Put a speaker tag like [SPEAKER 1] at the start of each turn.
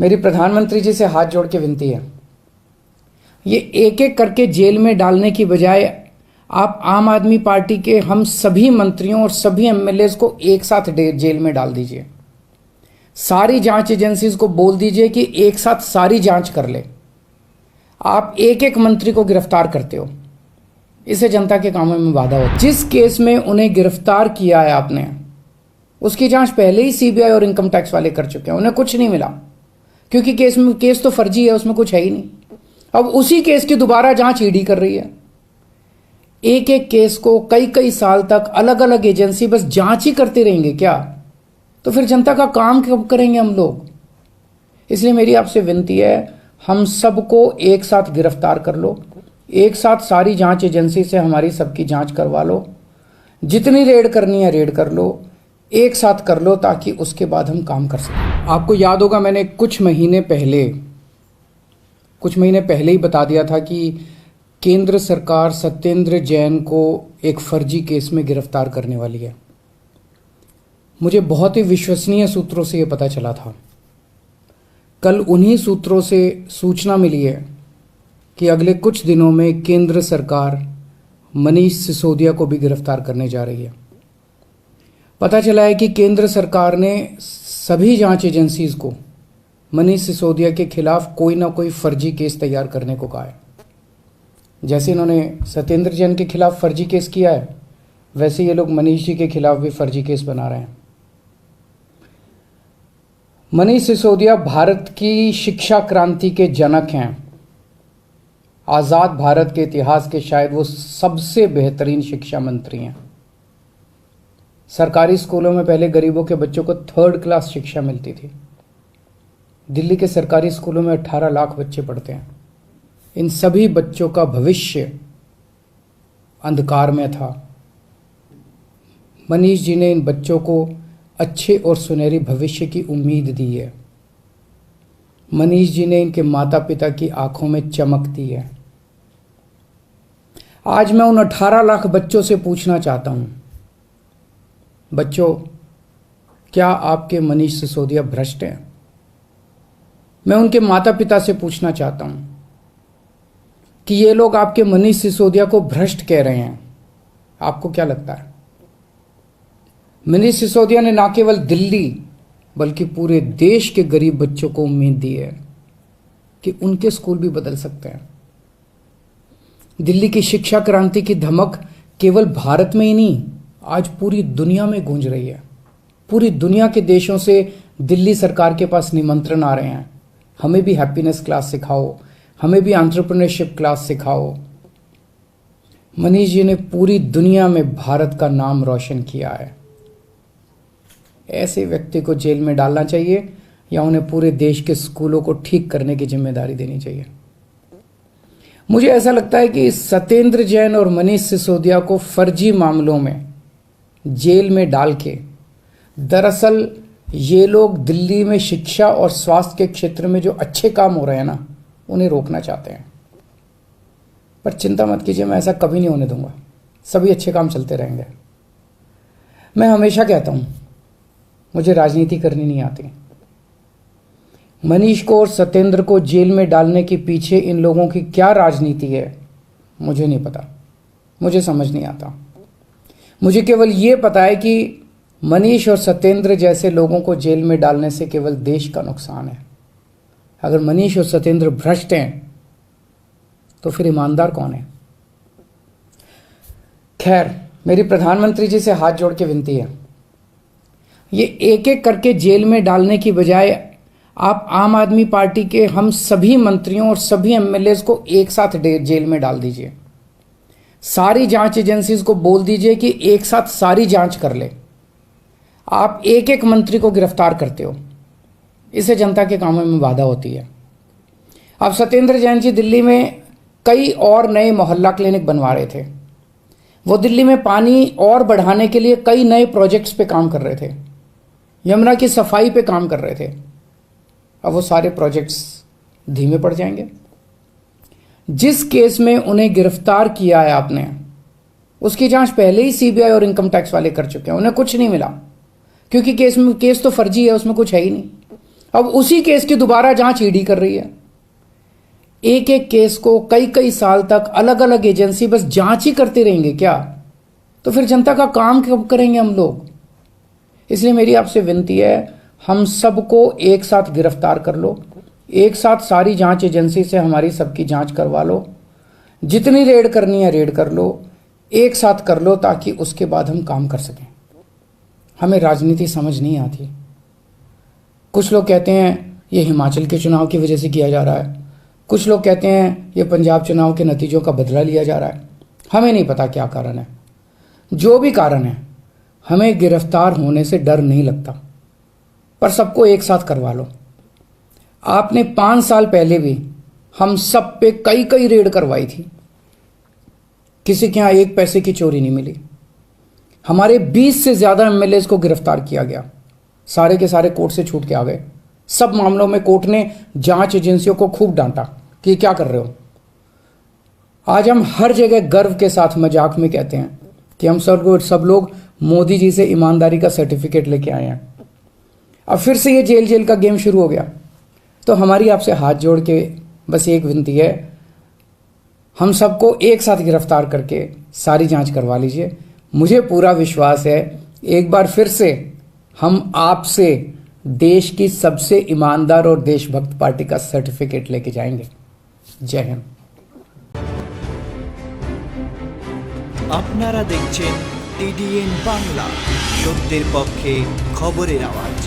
[SPEAKER 1] मेरी प्रधानमंत्री जी से हाथ जोड़ के विनती है, ये एक एक करके जेल में डालने की बजाय आप आम आदमी पार्टी के हम सभी मंत्रियों और सभी एमएलएज को एक साथ जेल में डाल दीजिए। सारी जांच एजेंसीज को बोल दीजिए कि एक साथ सारी जांच कर ले। आप एक एक मंत्री को गिरफ्तार करते हो, इससे जनता के कामों में बाधा हो। जिस केस में उन्हें गिरफ्तार किया है आपने, उसकी जांच पहले ही सीबीआई और इनकम टैक्स वाले कर चुके हैं, उन्हें कुछ नहीं मिला क्योंकि केस तो फर्जी है, उसमें कुछ है ही नहीं। अब उसी केस की दोबारा जांच ईडी कर रही है। एक एक केस को कई कई साल तक अलग अलग एजेंसी बस जांच ही करते रहेंगे क्या? तो फिर जनता का काम कब करेंगे हम लोग? इसलिए मेरी आपसे विनती है, हम सबको एक साथ गिरफ्तार कर लो, एक साथ सारी जांच एजेंसी से हमारी सबकी जांच करवा लो, जितनी रेड करनी है रेड कर लो, एक साथ कर लो ताकि उसके बाद हम काम कर सकें। आपको याद होगा मैंने कुछ महीने पहले ही बता दिया था कि केंद्र सरकार सत्येंद्र जैन को एक फर्जी केस में गिरफ्तार करने वाली है। मुझे बहुत ही विश्वसनीय सूत्रों से यह पता चला था। कल उन्हीं सूत्रों से सूचना मिली है कि अगले कुछ दिनों में केंद्र सरकार मनीष सिसोदिया को भी गिरफ्तार करने जा रही है। पता चला है कि केंद्र सरकार ने सभी जांच एजेंसीज को मनीष सिसोदिया के खिलाफ कोई ना कोई फर्जी केस तैयार करने को कहा है। जैसे इन्होंने सत्येंद्र जैन के खिलाफ फर्जी केस किया है, वैसे ये लोग मनीष जी के खिलाफ भी फर्जी केस बना रहे हैं। मनीष सिसोदिया भारत की शिक्षा क्रांति के जनक हैं। आजाद भारत के इतिहास के शायद वो सबसे बेहतरीन शिक्षा मंत्री हैं। सरकारी स्कूलों में पहले गरीबों के बच्चों को 3rd क्लास शिक्षा मिलती थी। दिल्ली के सरकारी स्कूलों में 18 लाख बच्चे पढ़ते हैं। इन सभी बच्चों का भविष्य अंधकार में था। मनीष जी ने इन बच्चों को अच्छे और सुनहरी भविष्य की उम्मीद दी है। मनीष जी ने इनके माता पिता की आंखों में चमक दी है। आज मैं उन 18 लाख बच्चों से पूछना चाहता हूं, बच्चों, क्या आपके मनीष सिसोदिया भ्रष्ट हैं? मैं उनके माता पिता से पूछना चाहता हूं कि ये लोग आपके मनीष सिसोदिया को भ्रष्ट कह रहे हैं, आपको क्या लगता है? मनीष सिसोदिया ने ना केवल दिल्ली बल्कि पूरे देश के गरीब बच्चों को उम्मीद दी है कि उनके स्कूल भी बदल सकते हैं। दिल्ली की शिक्षा क्रांति की धमक केवल भारत में ही नहीं, आज पूरी दुनिया में गूंज रही है। पूरी दुनिया के देशों से दिल्ली सरकार के पास निमंत्रण आ रहे हैं, हमें भी हैप्पीनेस क्लास सिखाओ, हमें भी एंटरप्रेन्योरशिप क्लास सिखाओ। मनीष जी ने पूरी दुनिया में भारत का नाम रोशन किया है। ऐसे व्यक्ति को जेल में डालना चाहिए या उन्हें पूरे देश के स्कूलों को ठीक करने की जिम्मेदारी देनी चाहिए? मुझे ऐसा लगता है कि सत्येंद्र जैन और मनीष सिसोदिया को फर्जी मामलों में जेल में डाल के दरअसल ये लोग दिल्ली में शिक्षा और स्वास्थ्य के क्षेत्र में जो अच्छे काम हो रहे हैं ना, उन्हें रोकना चाहते हैं। पर चिंता मत कीजिए, मैं ऐसा कभी नहीं होने दूंगा। सभी अच्छे काम चलते रहेंगे। मैं हमेशा कहता हूं, मुझे राजनीति करनी नहीं आती। मनीष को और सत्येंद्र को जेल में डालने के पीछे इन लोगों की क्या राजनीति है मुझे नहीं पता, मुझे समझ नहीं आता। मुझे केवल ये पता है कि मनीष और सत्येंद्र जैसे लोगों को जेल में डालने से केवल देश का नुकसान है। अगर मनीष और सत्येंद्र भ्रष्ट हैं तो फिर ईमानदार कौन है? खैर, मेरी प्रधानमंत्री जी से हाथ जोड़ के विनती है, ये एक एक करके जेल में डालने की बजाय आप आम आदमी पार्टी के हम सभी मंत्रियों और सभी एमएलएज को एक साथ जेल में डाल दीजिए। सारी जांच एजेंसीज को बोल दीजिए कि एक साथ सारी जांच कर ले। आप एक एक मंत्री को गिरफ्तार करते हो, इससे जनता के कामों में बाधा होती है। अब सत्येंद्र जैन जी दिल्ली में कई और नए मोहल्ला क्लिनिक बनवा रहे थे। वो दिल्ली में पानी और बढ़ाने के लिए कई नए प्रोजेक्ट्स पे काम कर रहे थे, यमुना की सफाई पे काम कर रहे थे। अब वो सारे प्रोजेक्ट्स धीमे पड़ जाएंगे। जिस केस में उन्हें गिरफ्तार किया है आपने, उसकी जांच पहले ही सीबीआई और इनकम टैक्स वाले कर चुके हैं, उन्हें कुछ नहीं मिला क्योंकि केस तो फर्जी है, उसमें कुछ है ही नहीं। अब उसी केस की दोबारा जांच ईडी कर रही है। एक एक केस को कई कई साल तक अलग अलग एजेंसी बस जांच ही करते रहेंगे क्या? तो फिर जनता का काम कब करेंगे हम लोग? इसलिए मेरी आपसे विनती है, हम सबको एक साथ गिरफ्तार कर लो, एक साथ सारी जांच एजेंसी से हमारी सबकी जांच करवा लो, जितनी रेड करनी है रेड कर लो, एक साथ कर लो, ताकि उसके बाद हम काम कर सकें। हमें राजनीति समझ नहीं आती। कुछ लोग कहते हैं ये हिमाचल के चुनाव की वजह से किया जा रहा है, कुछ लोग कहते हैं ये पंजाब चुनाव के नतीजों का बदला लिया जा रहा है। हमें नहीं पता क्या कारण है। जो भी कारण है, हमें गिरफ्तार होने से डर नहीं लगता, पर सबको एक साथ करवा लो। आपने 5 साल पहले भी हम सब पे कई कई रेड करवाई थी, किसी के यहां 1 पैसे की चोरी नहीं मिली। हमारे 20 से ज्यादा एमएलए को गिरफ्तार किया गया, सारे के सारे कोर्ट से छूट के आ गए। सब मामलों में कोर्ट ने जांच एजेंसियों को खूब डांटा कि क्या कर रहे हो। आज हम हर जगह गर्व के साथ मजाक में कहते हैं कि हम सब लोग मोदी जी से ईमानदारी का सर्टिफिकेट लेके आए हैं। अब फिर से ये जेल जेल का गेम शुरू हो गया। तो हमारी आपसे हाथ जोड़ के बस एक विनती है, हम सबको एक साथ गिरफ्तार करके सारी जांच करवा लीजिए। मुझे पूरा विश्वास है, एक बार फिर से हम आपसे देश की सबसे ईमानदार और देशभक्त पार्टी का सर्टिफिकेट लेके जाएंगे। जय हिंद।
[SPEAKER 2] আপনারা দেখছেন টিডিএন বাংলা, সত্যের পক্ষে খবরের আওয়াজ।